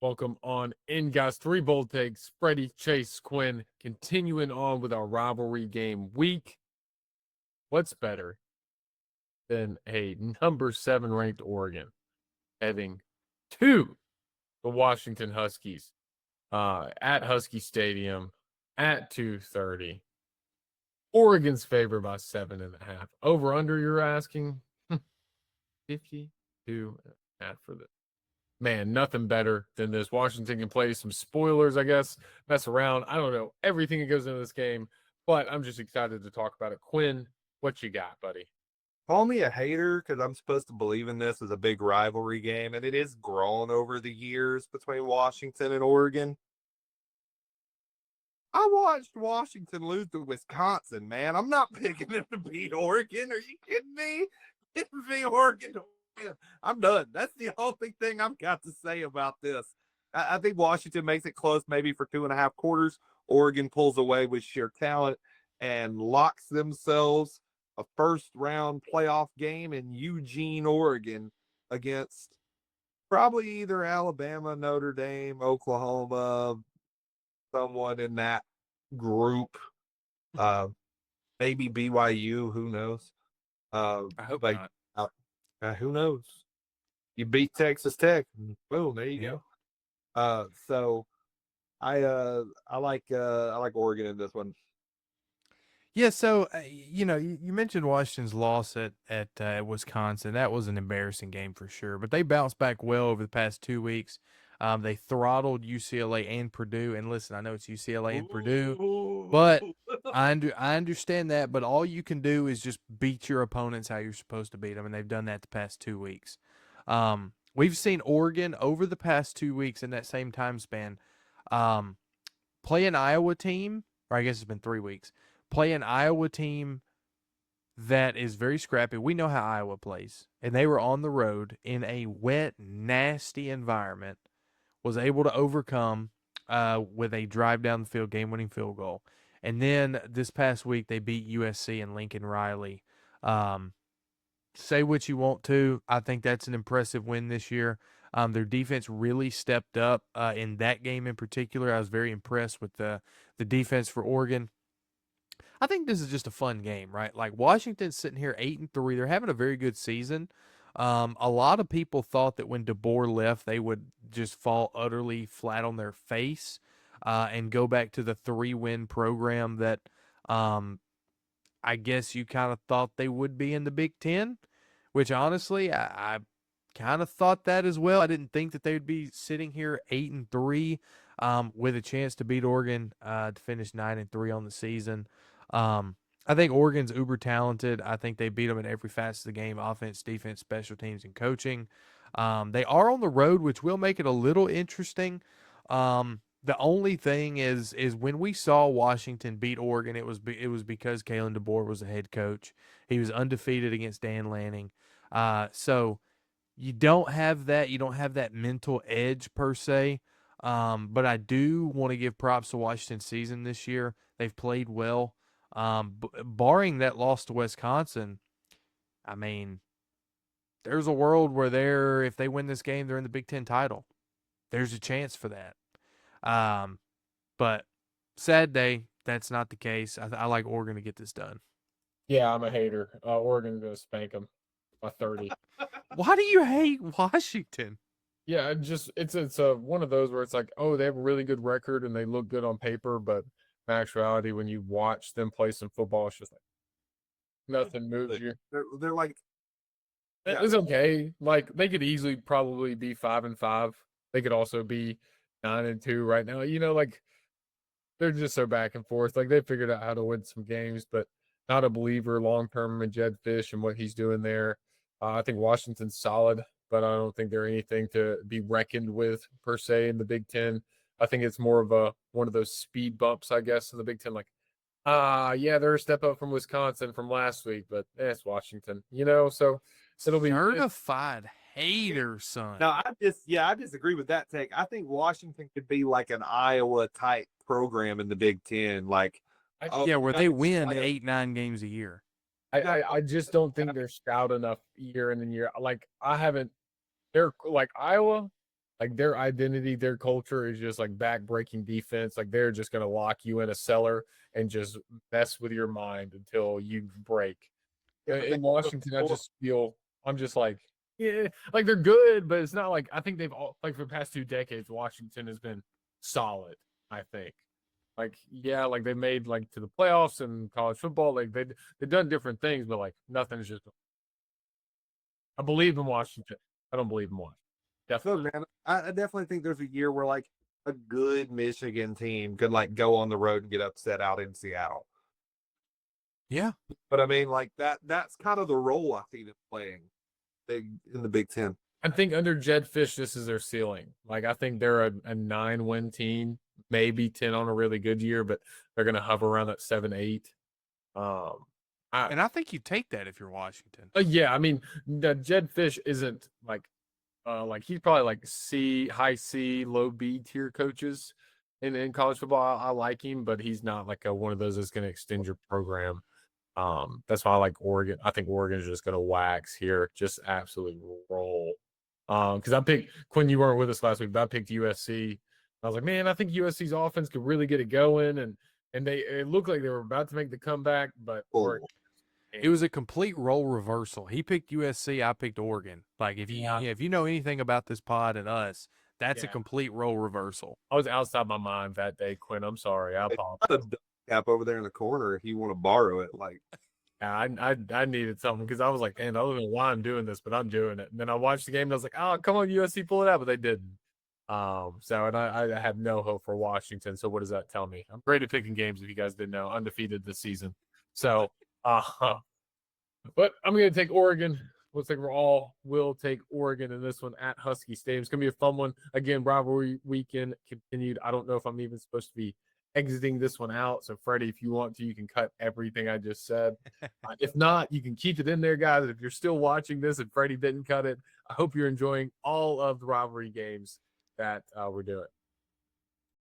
Welcome on in, guys. Three bold takes. Freddie, Chase, Quinn, continuing on with our rivalry game week. What's better than a number 7 ranked Oregon heading to the Washington Huskies at Husky Stadium at 2:30? Oregon's favored by 7.5. Over under, you're asking? 52.5 for this. Man, nothing better than this. Washington can play some spoilers, I guess, mess around. I don't know everything that goes into this game, but I'm just excited to talk about it. Quinn, what you got, buddy? Call me a hater because I'm supposed to believe in this as a big rivalry game, and it is grown over the years between Washington and Oregon. I watched Washington lose to Wisconsin, man. I'm not picking them to beat Oregon. Are you kidding me? Give me Oregon to win. I'm done. That's the only thing I've got to say about this. I think Washington makes it close maybe for 2.5 quarters. Oregon pulls away with sheer talent and locks themselves a first round playoff game in Eugene, Oregon against probably either Alabama, Notre Dame, Oklahoma, someone in that group. Uh, maybe BYU, who knows? I hope But not. who knows? You beat Texas Tech. Boom, there you Yeah. go. So I like Oregon in this one. Yeah, so you mentioned Washington's loss at Wisconsin. That was an embarrassing game for sure, but they bounced back well over the past 2 weeks. They throttled UCLA and Purdue. And listen, I know it's UCLA and Purdue, but Ooh. I understand that. But all you can do is just beat your opponents how you're supposed to beat them, and they've done that the past 2 weeks. We've seen Oregon over the past 2 weeks in that same time span um, play an Iowa team, or I guess it's been 3 weeks. Play an Iowa team that is very scrappy. We know how Iowa plays, and they were on the road in a wet, nasty environment. Was able to overcome with a drive down the field, game-winning field goal, and then this past week they beat USC and Lincoln Riley. Um, say what you want to, I think that's an impressive win this year. Their defense really stepped up in that game in particular. I was very impressed with the defense for Oregon. I think this is just a fun game, right? Like Washington's sitting here 8-3. They're having a very good season. A lot of people thought that when DeBoer left, they would just fall utterly flat on their face and go back to the 3-win program that I guess you kind of thought they would be in the Big Ten, which honestly, I kind of thought that as well. I didn't think that they would be sitting here 8-3 with a chance to beat Oregon to finish 9-3 on the season. I think Oregon's uber talented. I think they beat them in every facet of the game: offense, defense, special teams, and coaching. They are on the road, which will make it a little interesting. The only thing is when we saw Washington beat Oregon, it was because Kalen DeBoer was the head coach. He was undefeated against Dan Lanning. So you don't have that. You don't have that mental edge per se. But I do want to give props to Washington's season this year. They've played well. Barring that loss to Wisconsin, I mean, there's a world where if they win this game, they're in the Big Ten title. There's a chance for that. Um, but sad day, that's not the case. I like Oregon to get this done. Yeah, I'm a hater. Oregon going to spank them by 30. Why do you hate Washington? Yeah, it's a one of those where it's like, oh, they have a really good record and they look good on paper, but in actuality, when you watch them play some football, it's just like nothing moves you. They're like, yeah, It's okay. Like they could easily probably be 5-5. They could also be 9-2 right now. Like they're just so back and forth. Like they figured out how to win some games, but not a believer long term in Jed Fish and what he's doing there. I think Washington's solid, but I don't think they're anything to be reckoned with per se in the Big Ten. I think it's more of one of those speed bumps, I guess, in the Big Ten. Like, yeah, they're a step up from Wisconsin from last week, but it's Washington, So it'll be Certified hater, son. no, I disagree with that take. I think Washington could be like an Iowa type program in the Big Ten. Like, I, oh, Yeah, where they win like 8-9 games a year. I just don't think they're stout enough year in and year. Like I haven't. They're like Iowa. Like their identity, their culture is just like back-breaking defense. Like they're just gonna lock you in a cellar and just mess with your mind until you break. In Washington, I'm just like, yeah, like they're good, but it's not like I think they've all like for the past 2 decades, Washington has been solid. I think, like yeah, like they made like to the playoffs and college football, like they've done different things, but like nothing's just. I believe in Washington. I don't believe in Washington. So, Definitely. man, I definitely think there's a year where like a good Michigan team could like go on the road and get upset out in Seattle. Yeah. But I mean, like that's kind of the role I see them playing big in the Big Ten. I think under Jed Fish, this is their ceiling. Like I think they're a 9-win team, maybe 10 on a really good year, but they're gonna hover around that 7-8. Um, And I think you take that if you're Washington. yeah, I mean, Jed Fish isn't like he's probably like high C, low B tier coaches in college football. I like him, but he's not like one of those that's going to extend your program. That's why I like Oregon. I think Oregon is just going to wax here, just absolutely roll. Because I picked Quinn. You weren't with us last week, but I picked USC. I was like, man, I think USC's offense could really get it going, and it looked like they were about to make the comeback, but Oregon. It was a complete role reversal. He picked USC, I picked Oregon. Like if you know anything about this pod and us, that's a Yeah. complete role reversal. I was outside my mind that day, Quinn. I'm sorry. I apologize. Got a duck cap over there in the corner if you want to borrow it. Like Yeah, I needed something because I was like, man, I don't know why I'm doing this, but I'm doing it. And then I watched the game and I was like, oh, come on, USC, pull it out, but they didn't. So and I have no hope for Washington. So what does that tell me? I'm great at picking games. If you guys didn't know, undefeated this season. So, but I'm gonna take Oregon. Looks like will take Oregon in this one at Husky Stadium. It's gonna be a fun one. Again, rivalry weekend continued. I don't know if I'm even supposed to be exiting this one out. So, Freddie, if you want to, you can cut everything I just said. If not, you can keep it in there, guys. If you're still watching this and Freddie didn't cut it, I hope you're enjoying all of the rivalry games that we're doing.